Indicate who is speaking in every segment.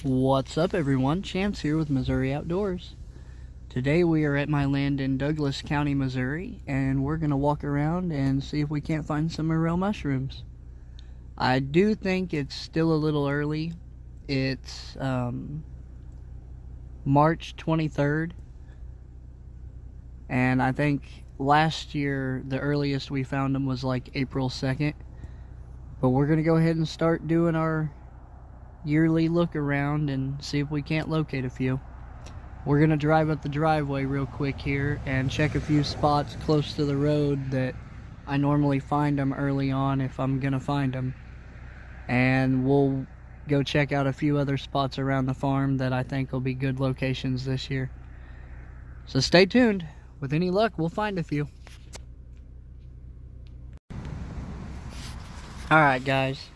Speaker 1: What's up everyone, Chance here with Missouri Outdoors. Today we are at my land in Douglas County, Missouri, and we're going to walk around and see if we can't find some morel mushrooms. I do think it's still a little early. It's March 23rd, and I think last year the earliest we found them was like April 2nd. But we're going to go ahead and start doing our yearly look around and see if we can't locate a few. We're gonna drive up the driveway real quick here and check a few spots close to the road that I normally find them early on if I'm gonna find them, and we'll go check out a few other spots around the farm that I think will be good locations this year. So stay tuned. With any luck, we'll find a few. Alright guys,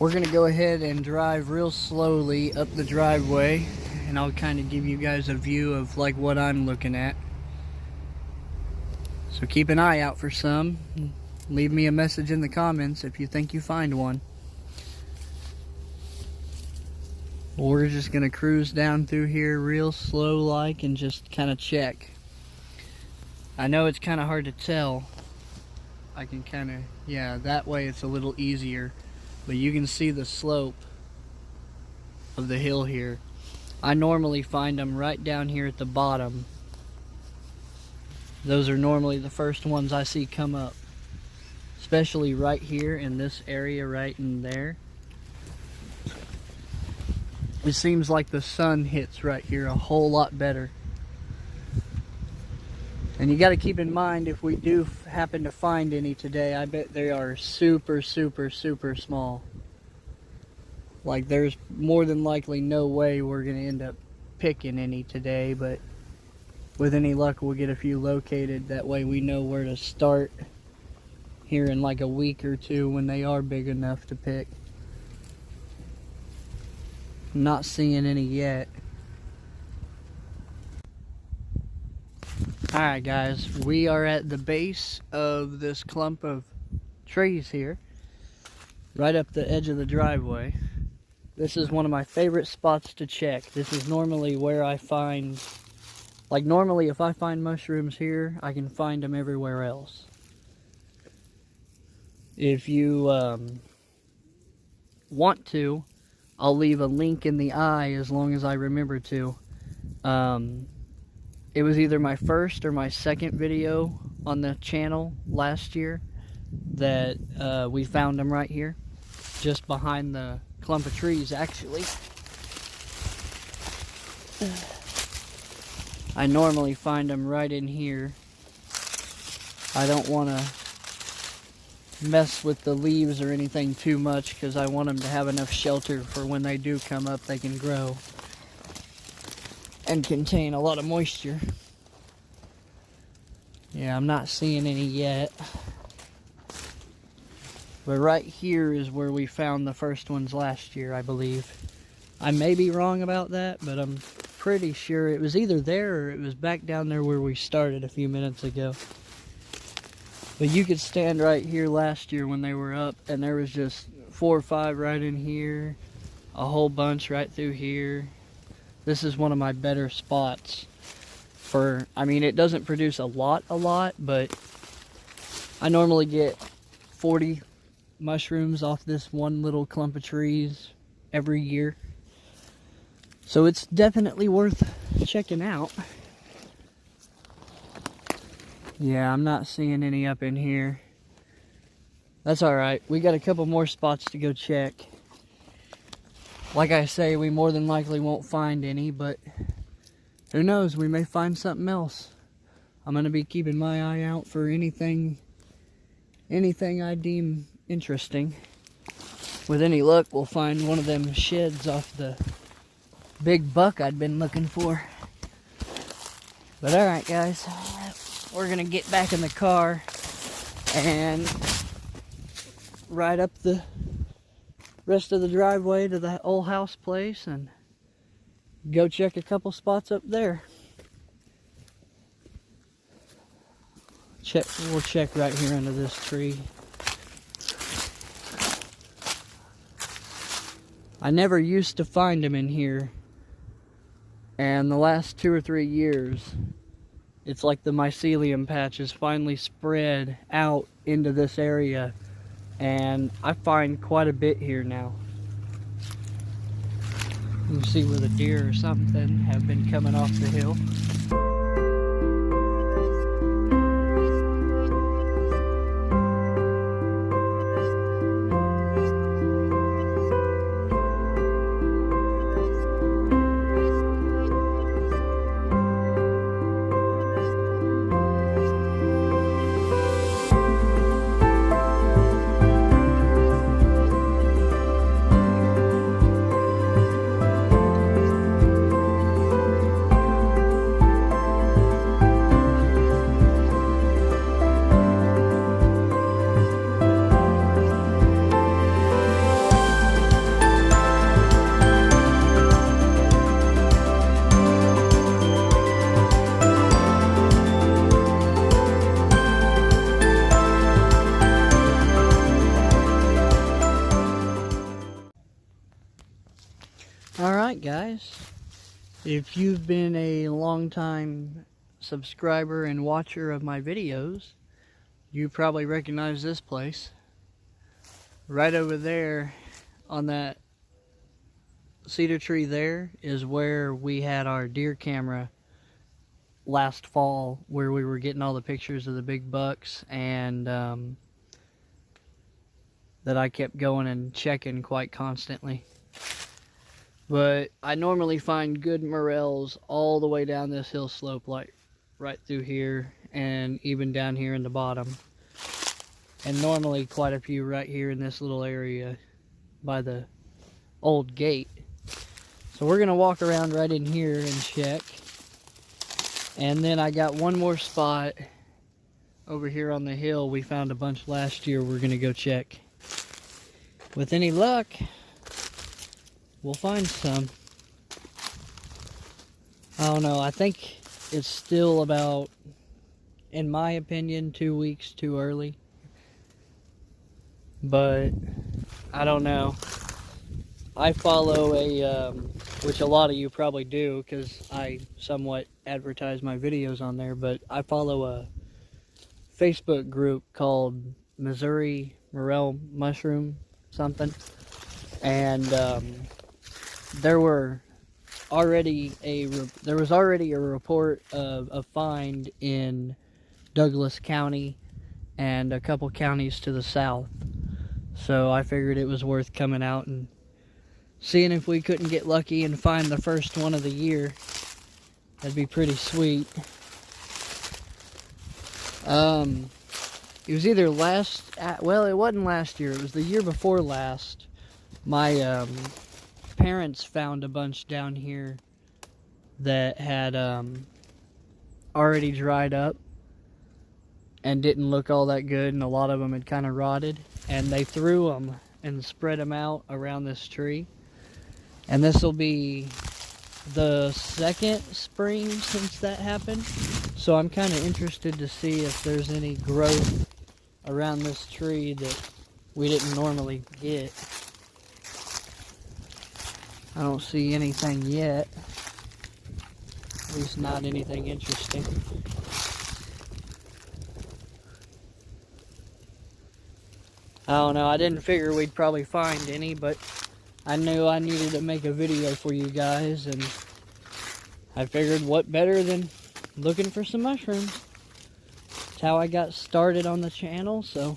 Speaker 1: we're going to go ahead and drive real slowly up the driveway, and I'll kind of give you guys a view of like what I'm looking at. So keep an eye out for some. Leave me a message in the comments if you think you find one. We're just going to cruise down through here real slow like and just kind of check. I know it's kind of hard to tell. I can kind of, yeah, that way it's a little easier. But you can see the slope of the hill here. I normally find them right down here at the bottom. Those are normally the first ones I see come up. Especially right here in this area right in there. It seems like the sun hits right here a whole lot better. And you got to keep in mind, if we do happen to find any today, I bet they are super small. Like there's more than likely no way we're going to end up picking any today, but with any luck we'll get a few located. That way we know where to start here in like a week or two when they are big enough to pick. I'm not seeing any yet. Alright guys, we are at the base of this clump of trees here, right up the edge of the driveway. This is one of my favorite spots to check. This is normally where I find, like normally if I find mushrooms here, I can find them everywhere else. If you want to, I'll leave a link in the eye as long as I remember to. It was either my first or my second video on the channel last year that we found them right here, just behind the clump of trees actually. I normally find them right in here. I don't want to mess with the leaves or anything too much because I want them to have enough shelter for when they do come up they can grow and contain a lot of moisture. Yeah, I'm not seeing any yet. But right here is where we found the first ones last year, I believe. I may be wrong about that, but I'm pretty sure it was either there or it was back down there where we started a few minutes ago. But you could stand right here last year when they were up, and there was just 4 or 5 right in here, a whole bunch right through here. This is one of my better spots for, I mean, it doesn't produce a lot, but I normally get 40 mushrooms off this one little clump of trees every year. So it's definitely worth checking out. Yeah, I'm not seeing any up in here. That's alright. We got a couple more spots to go check. Like I say, we more than likely won't find any, but who knows, we may find something else. I'm going to be keeping my eye out for anything I deem interesting. With any luck, we'll find one of them sheds off the big buck I'd been looking for. But alright guys, we're going to get back in the car and ride up the rest of the driveway to the old house place and go check a couple spots up there. We'll check right here under this tree. I never used to find them in here, and the last 2 or 3 years, it's like the mycelium patch has finally spread out into this area, and I find quite a bit here now. You can see where the deer or something have been coming off the hill. Alright guys, if you've been a long time subscriber and watcher of my videos, you probably recognize this place. Right over there on that cedar tree there is where we had our deer camera last fall, where we were getting all the pictures of the big bucks, and that I kept going and checking quite constantly. But I normally find good morels all the way down this hill slope, like right through here and even down here in the bottom. And normally quite a few right here in this little area by the old gate. So we're going to walk around right in here and check. And then I got one more spot over here on the hill. We found a bunch last year. We're going to go check. With any luck, we'll find some. I don't know, I think it's still about, in my opinion, 2 weeks too early. But, I don't know. I follow a, which a lot of you probably do, because I somewhat advertise my videos on there, but I follow a Facebook group called Missouri Morel Mushroom something. And, there was already a report of a find in Douglas County and a couple counties to the south. So I figured it was worth coming out and seeing if we couldn't get lucky and find the first one of the year. That'd be pretty sweet. It was either well, it wasn't last year, it was the year before last. My parents found a bunch down here that had already dried up and didn't look all that good, and a lot of them had kind of rotted, and they threw them and spread them out around this tree. And this will be the second spring since that happened, so I'm kind of interested to see if there's any growth around this tree that we didn't normally get. I don't see anything yet. At least not anything interesting. I don't know, I didn't figure we'd probably find any, but I knew I needed to make a video for you guys, and I figured what better than looking for some mushrooms. That's how I got started on the channel, so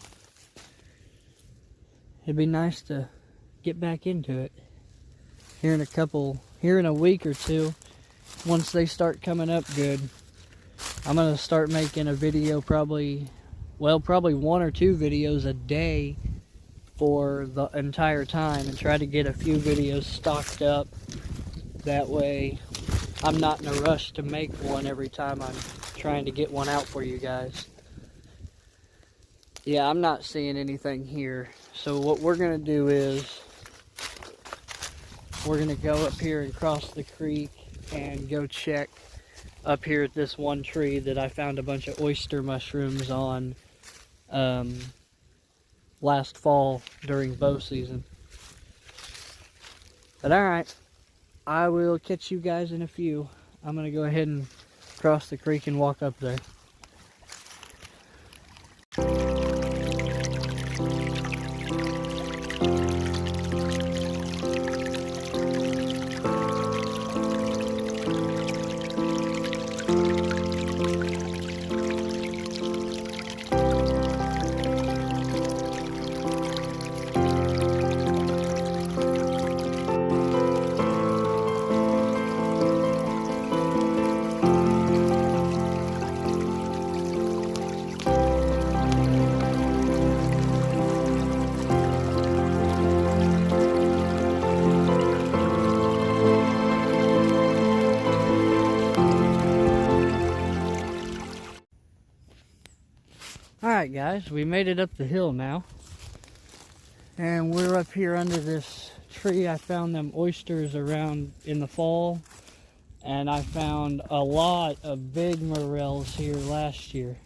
Speaker 1: it'd be nice to get back into it. Here in a week or two, once they start coming up good, I'm going to start making a video probably 1 or 2 videos a day for the entire time, and try to get a few videos stocked up. That way I'm not in a rush to make one every time I'm trying to get one out for you guys. Yeah, I'm not seeing anything here. So what we're going to do is we're going to go up here and cross the creek and go check up here at this one tree that I found a bunch of oyster mushrooms on last fall during bow season. But alright, I will catch you guys in a few. I'm going to go ahead and cross the creek and walk up there. Alright guys, we made it up the hill now. And we're up here under this tree. I found them oysters around in the fall. And I found a lot of big morels here last year.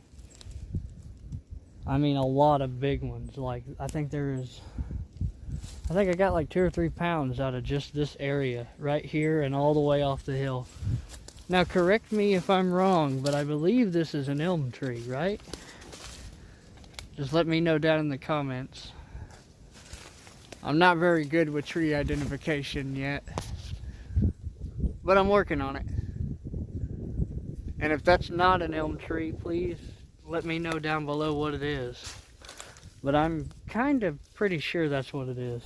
Speaker 1: I mean a lot of big ones. Like I think I got like 2 or 3 pounds out of just this area right here and all the way off the hill. Now correct me if I'm wrong, but I believe this is an elm tree, right? Just let me know down in the comments. I'm not very good with tree identification yet, but I'm working on it. And if that's not an elm tree, please let me know down below what it is. But I'm kind of pretty sure that's what it is.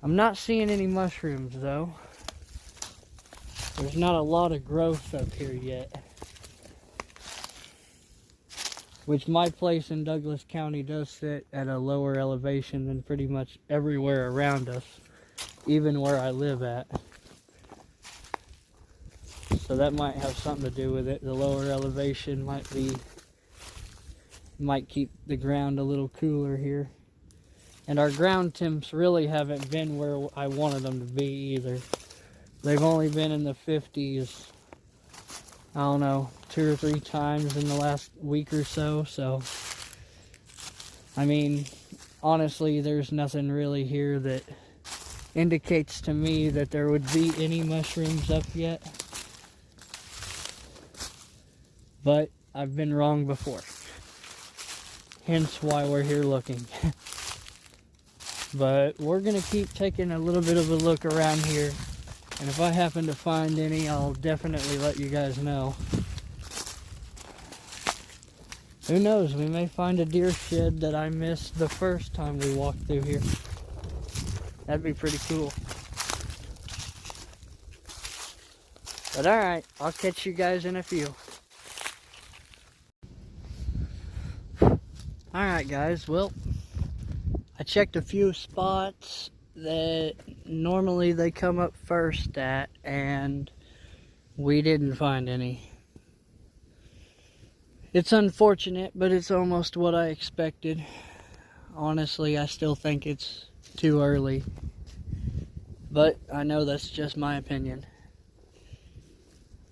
Speaker 1: I'm not seeing any mushrooms though. There's not a lot of growth up here yet. Which my place in Douglas County does sit at a lower elevation than pretty much everywhere around us, even where I live at. So that might have something to do with it. The lower elevation might keep the ground a little cooler here. And our ground temps really haven't been where I wanted them to be either. They've only been in the 50s. I don't know, 2 or 3 times in the last week or so. So, I mean, honestly, there's nothing really here that indicates to me that there would be any mushrooms up yet. But I've been wrong before. Hence why we're here looking. But we're going to keep taking a little bit of a look around here. And if I happen to find any, I'll definitely let you guys know. Who knows, we may find a deer shed that I missed the first time we walked through here. That'd be pretty cool. But alright, I'll catch you guys in a few. Alright guys, well, I checked a few spots that normally they come up first at, and we didn't find any. It's unfortunate, but it's almost what I expected. Honestly, I still think it's too early, but I know that's just my opinion.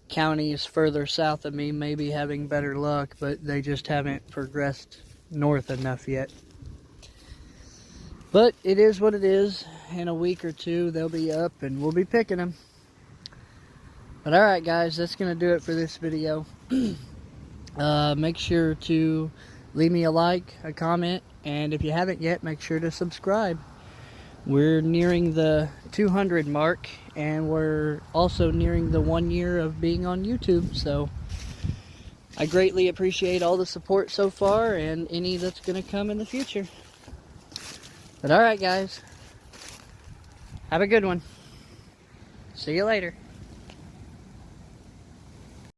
Speaker 1: Counties further south of me may be having better luck, but they just haven't progressed north enough yet. But it is what it is. In a week or two, they'll be up and we'll be picking them. But alright guys, that's going to do it for this video. Make sure to leave me a like, a comment, and if you haven't yet, make sure to subscribe. We're nearing the 200 mark, and we're also nearing the 1 year of being on YouTube, so I greatly appreciate all the support so far and any that's going to come in the future. But alright guys, have a good one. See you later.